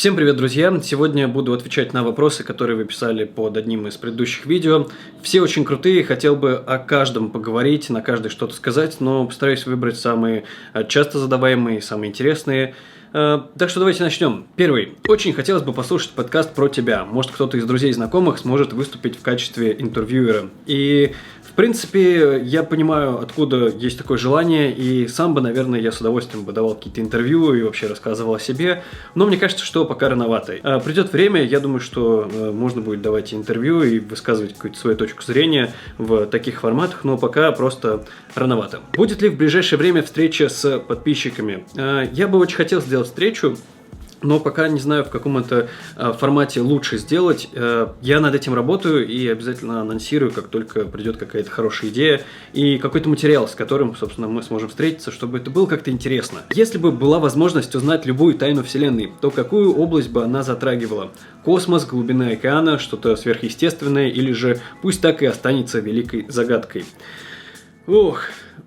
Всем привет, друзья! Сегодня буду отвечать на вопросы, которые вы писали под одним из предыдущих видео. Все очень крутые, хотел бы о каждом поговорить, на каждый что-то сказать, но постараюсь выбрать самые часто задаваемые, самые интересные. Так что давайте начнем. Первый. Очень хотелось бы послушать подкаст про тебя. Может, кто-то из друзей и знакомых сможет выступить в качестве интервьюера. И, в принципе, я понимаю, откуда есть такое желание, и сам бы, наверное, я с удовольствием бы давал какие-то интервью и вообще рассказывал о себе, но мне кажется, что пока рановато. Придет время, я думаю, что можно будет давать интервью и высказывать какую-то свою точку зрения в таких форматах, но пока просто рановато. Будет ли в ближайшее время встреча с подписчиками? Я бы очень хотел сделать встречу, но пока не знаю, в каком это формате лучше сделать. Я над этим работаю и обязательно анонсирую, как только придет какая-то хорошая идея и какой-то материал, с которым, собственно, мы сможем встретиться, чтобы это было как-то интересно. Если бы была возможность узнать любую тайну Вселенной, то какую область бы она затрагивала? Космос, глубина океана, что-то сверхъестественное, или же пусть так и останется великой загадкой?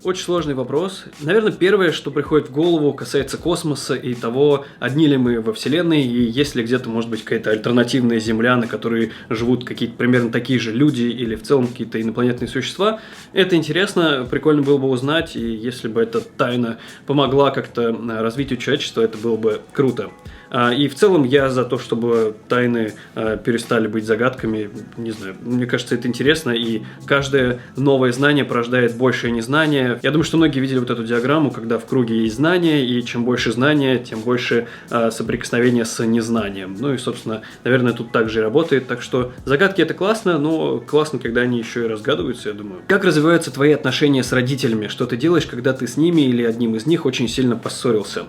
Очень сложный вопрос. Наверное, первое, что приходит в голову, касается космоса и того, одни ли мы во Вселенной, и есть ли где-то, может быть, какая-то альтернативная Земля, на которой живут какие-то примерно такие же люди или в целом какие-то инопланетные существа. Это интересно, прикольно было бы узнать, и если бы эта тайна помогла как-то развитию человечества, это было бы круто. И в целом я за то, чтобы тайны перестали быть загадками. Не знаю, мне кажется, это интересно, и каждое новое знание порождает большее незнание. Я думаю, что многие видели вот эту диаграмму, когда в круге есть знания, и чем больше знания, тем больше соприкосновения с незнанием. Ну и, собственно, наверное, тут также и работает. Так что загадки — это классно, но классно, когда они еще и разгадываются, я думаю. Как развиваются твои отношения с родителями? Что ты делаешь, когда ты с ними или одним из них очень сильно поссорился?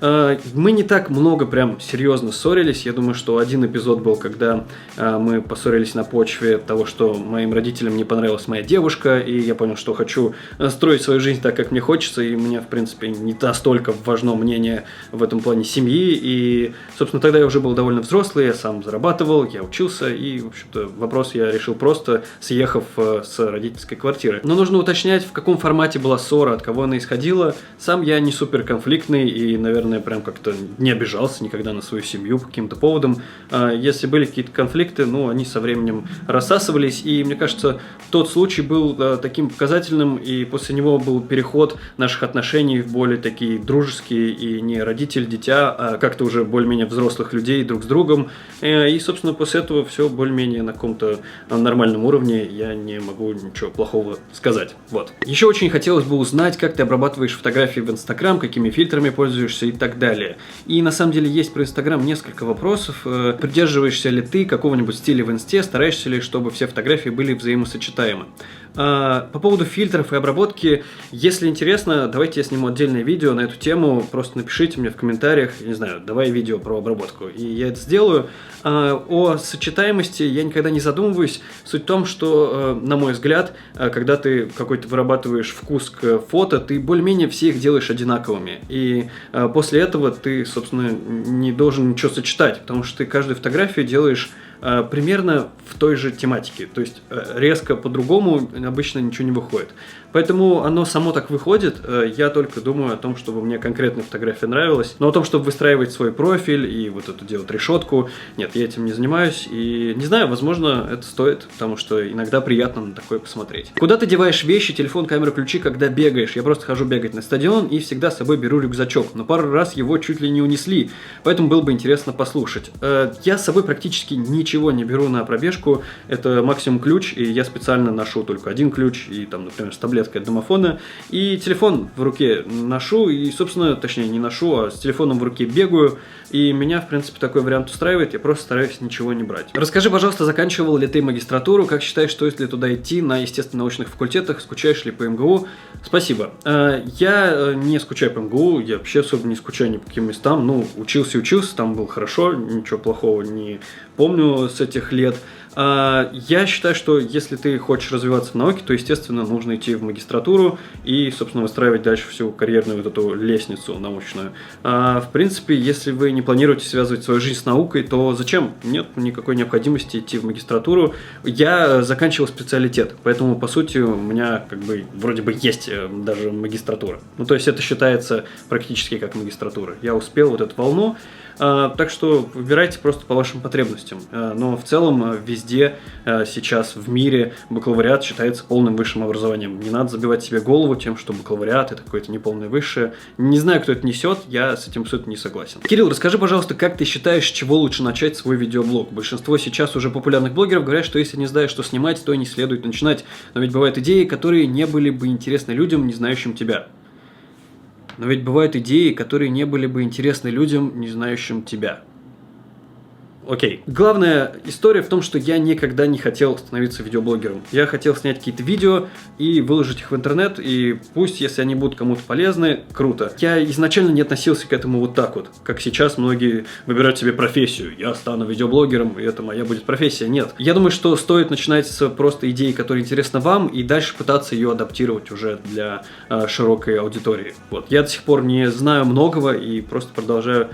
Мы не так много прям серьезно ссорились. Я думаю, что один эпизод был, когда мы поссорились на почве того, что моим родителям не понравилась моя девушка, и я понял, что хочу строить свою жизнь так, как мне хочется, и у меня, в принципе, не настолько важно мнение в этом плане семьи, и, собственно, тогда я уже был довольно взрослый, я сам зарабатывал, я учился, и, в общем-то, вопрос я решил просто, съехав с родительской квартиры. Но нужно уточнять, в каком формате была ссора, от кого она исходила. Сам я не супер конфликтный и, наверное, прям как-то не обижался никогда на свою семью по каким-то поводам. Если были какие-то конфликты, они со временем рассасывались, и мне кажется, тот случай был таким показательным, и после него был переход наших отношений в более такие дружеские, и не родитель-дитя, а как-то уже более-менее взрослых людей друг с другом, и, собственно, после этого все более-менее на каком-то нормальном уровне, я не могу ничего плохого сказать. Вот. Еще очень хотелось бы узнать, как ты обрабатываешь фотографии в Инстаграм, какими фильтрами пользуешься и так далее. И на самом деле есть про Инстаграм несколько вопросов. Придерживаешься ли ты какого-нибудь стиля в Инсте? Стараешься ли, чтобы все фотографии были взаимосочетаемы? По поводу фильтров и обработки, если интересно, давайте я сниму отдельное видео на эту тему. Просто напишите мне в комментариях, не знаю, давай видео про обработку, и я это сделаю. О сочетаемости я никогда не задумываюсь. Суть в том, что, на мой взгляд, когда ты какой-то вырабатываешь вкус к фото, ты более-менее все их делаешь одинаковыми. И после этого ты, собственно, не должен ничего сочетать, потому что ты каждую фотографию делаешь примерно в той же тематике. То есть резко по-другому обычно ничего не выходит. Поэтому оно само так выходит. Я только думаю о том, чтобы мне конкретная фотография нравилась. Но о том, чтобы выстраивать свой профиль и вот эту делать решетку, нет, я этим не занимаюсь. И не знаю, возможно, это стоит, потому что иногда приятно на такое посмотреть. Куда ты деваешь вещи, телефон, камеру, ключи, когда бегаешь? Я просто хожу бегать на стадион и всегда с собой беру рюкзачок. Но пару раз его чуть ли не унесли. Поэтому было бы интересно послушать. Я с собой практически ничего не беру на пробежку. Это максимум ключ, и я специально ношу только один ключ, и там, например, с таблеткой от домофона, и телефон в руке ношу, и, собственно, точнее, не ношу, а с телефоном в руке бегаю, и меня, в принципе, такой вариант устраивает, я просто стараюсь ничего не брать. Расскажи, пожалуйста, заканчивал ли ты магистратуру, как считаешь, стоит ли туда идти на естественно-научных факультетах, скучаешь ли по МГУ? Спасибо. Я не скучаю по МГУ, я вообще особо не скучаю ни по каким местам, учился, там было хорошо, ничего плохого не помню с этих лет. Я считаю, что если ты хочешь развиваться в науке, то, естественно, нужно идти в магистратуру и, собственно, выстраивать дальше всю карьерную вот эту лестницу научную. В принципе, если вы не планируете связывать свою жизнь с наукой, то зачем? Нет никакой необходимости идти в магистратуру. Я заканчивал специалитет, поэтому, по сути, у меня вроде бы есть даже магистратура. То есть это считается практически как магистратура. Я успел вот эту волну. Так что выбирайте просто по вашим потребностям. Но в целом везде сейчас в мире бакалавриат считается полным высшим образованием. Не надо забивать себе голову тем, что бакалавриат это какое-то неполное высшее. Не знаю, кто это несет, я с этим абсолютно не согласен. Кирилл, расскажи, пожалуйста, как ты считаешь, с чего лучше начать свой видеоблог? Большинство сейчас уже популярных блогеров говорят, что если не знаешь, что снимать, то не следует начинать. Но ведь бывают идеи, которые не были бы интересны людям, не знающим тебя. Но ведь бывают идеи, которые не были бы интересны людям, не знающим тебя. Окей. Главная история в том, что я никогда не хотел становиться видеоблогером. Я хотел снять какие-то видео и выложить их в интернет, и пусть, если они будут кому-то полезны, круто. Я изначально не относился к этому вот так вот, как сейчас многие выбирают себе профессию. Я стану видеоблогером, и это моя будет профессия. Нет. Я думаю, что стоит начинать с просто идеи, которая интересна вам, и дальше пытаться ее адаптировать уже для широкой аудитории. Вот. Я до сих пор не знаю многого и просто продолжаю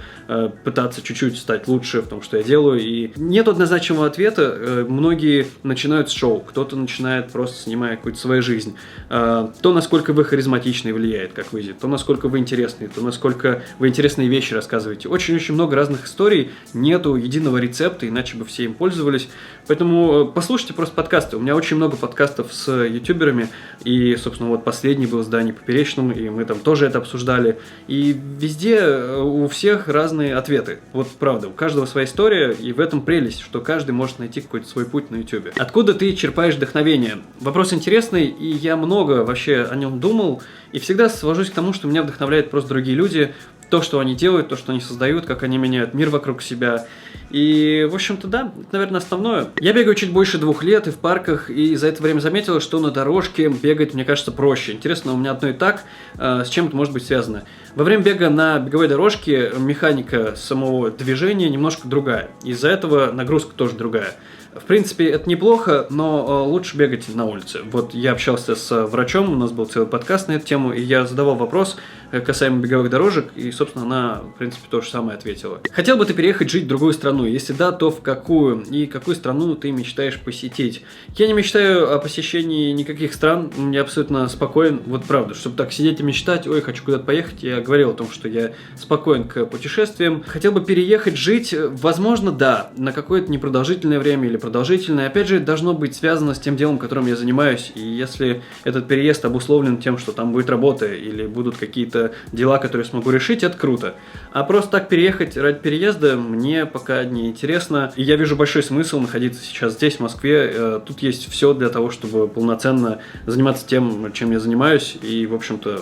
пытаться чуть-чуть стать лучше в том, что я делаю. И нет однозначного ответа. Многие начинают с шоу, кто-то начинает просто снимая какую-то свою жизнь. То, насколько вы харизматичны, влияет, как вы видите, то, насколько вы интересны, то, насколько вы интересные вещи рассказываете. Очень-очень много разных историй, нету единого рецепта, иначе бы все им пользовались. Поэтому послушайте просто подкасты. У меня очень много подкастов с ютуберами, и, собственно, вот последний был с Даней Поперечным, и мы там тоже это обсуждали. И везде у всех разные ответы. Вот правда, у каждого своя история, и в этом прелесть, что каждый может найти какой-то свой путь на ютубе. Откуда ты черпаешь вдохновение? Вопрос интересный, и я много вообще о нем думал, и всегда свожусь к тому, что меня вдохновляют просто другие люди, то, что они делают, то, что они создают, как они меняют мир вокруг себя. И, в общем-то, да, это, наверное, основное. Я бегаю чуть больше 2 лет и в парках, и за это время заметил, что на дорожке бегать, мне кажется, проще. Интересно, у меня одно и так, с чем это может быть связано. Во время бега на беговой дорожке механика самого движения немножко другая. Из-за этого нагрузка тоже другая. В принципе, это неплохо, но лучше бегать на улице. Вот я общался с врачом, у нас был целый подкаст на эту тему, и я задавал вопрос касаемо беговых дорожек, и, собственно, она, в принципе, то же самое ответила. Хотел бы ты переехать жить в другую страну? Если да, то в какую? И какую страну ты мечтаешь посетить? Я не мечтаю о посещении никаких стран, я абсолютно спокоен, вот правда, чтобы так сидеть и мечтать, ой, хочу куда-то поехать, я говорил о том, что я спокоен к путешествиям. Хотел бы переехать жить? Возможно, да, на какое-то непродолжительное время или продолжительное. Опять же, должно быть связано с тем делом, которым я занимаюсь, и если этот переезд обусловлен тем, что там будет работа или будут какие-то дела, которые я смогу решить, это круто. А просто так переехать ради переезда мне пока не интересно. И я вижу большой смысл находиться сейчас здесь, в Москве. Тут есть все для того, чтобы полноценно заниматься тем, чем я занимаюсь, и, в общем-то,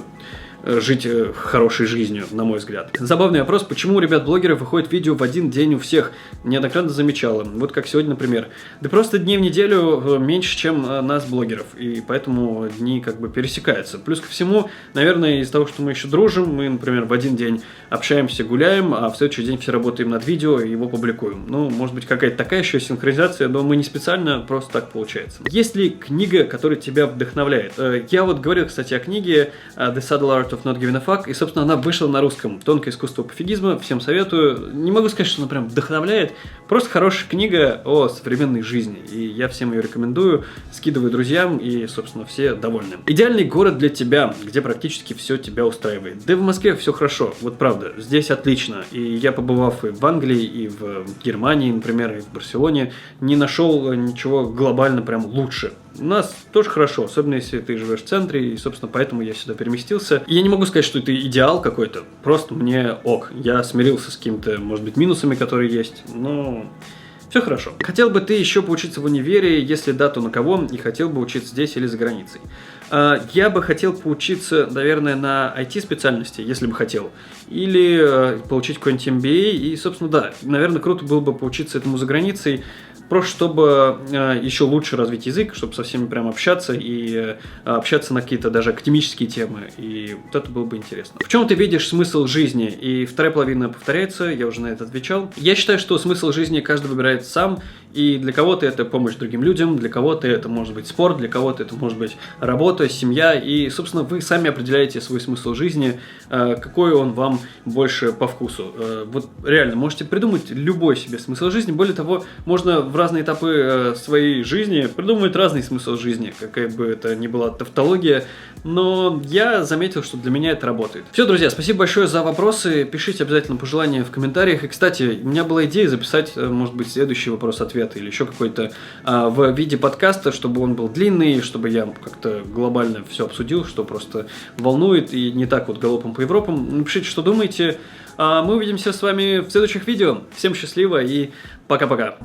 жить хорошей жизнью, на мой взгляд. Забавный вопрос, почему у ребят-блогеров выходит видео в один день у всех? Неоднократно замечала. Вот как сегодня, например. Да просто дней в неделю меньше, чем нас, блогеров, и поэтому дни как бы пересекаются. Плюс ко всему, наверное, из-за того, что мы еще дружим, мы, например, в один день общаемся, гуляем, а в следующий день все работаем над видео и его публикуем. Ну, может быть, какая-то такая еще синхронизация, но мы не специально, просто так получается. Есть ли книга, которая тебя вдохновляет? Я вот говорил, кстати, о книге The Subtle Art of Not Giving a Fuck, и, собственно, она вышла на русском. «Тонкое искусство пофигизма», всем советую. Не могу сказать, что она прям вдохновляет, просто хорошая книга о современной жизни, и я всем ее рекомендую, скидываю друзьям, и, собственно, все довольны. Идеальный город для тебя, где практически все тебя устраивает. Да и в Москве все хорошо, вот правда, здесь отлично, и я, побывав и в Англии, и в Германии, например, и в Барселоне, не нашел ничего глобально прям лучше. У нас тоже хорошо, особенно если ты живешь в центре, и, собственно, поэтому я сюда переместился. И я не могу сказать, что это идеал какой-то, просто мне ок. Я смирился с какими-то, может быть, минусами, которые есть, но все хорошо. Хотел бы ты еще поучиться в универе, если да, то на кого, и хотел бы учиться здесь или за границей? Я бы хотел поучиться, наверное, на IT-специальности, если бы хотел, или получить какой-нибудь MBA, и, собственно, да, наверное, круто было бы поучиться этому за границей, просто чтобы еще лучше развить язык, чтобы со всеми прям общаться и общаться на какие-то даже академические темы, и вот это было бы интересно. В чем ты видишь смысл жизни? И вторая половина повторяется, я уже на это отвечал. Я считаю, что смысл жизни каждый выбирает сам, и для кого-то это помощь другим людям, для кого-то это может быть спорт, для кого-то это может быть работа, семья, и, собственно, вы сами определяете свой смысл жизни, какой он вам больше по вкусу. Вот реально, можете придумать любой себе смысл жизни, более того, можно в разные этапы своей жизни придумывают разный смысл жизни, какая бы это ни была тавтология, но я заметил, что для меня это работает. Все, друзья, спасибо большое за вопросы, пишите обязательно пожелания в комментариях. И, кстати, у меня была идея записать, может быть, следующий вопрос-ответ или еще какой-то в виде подкаста, чтобы он был длинный, чтобы я как-то глобально все обсудил, что просто волнует и не так вот галопом по Европам. Напишите, что думаете. Мы увидимся с вами в следующих видео. Всем счастливо и пока-пока.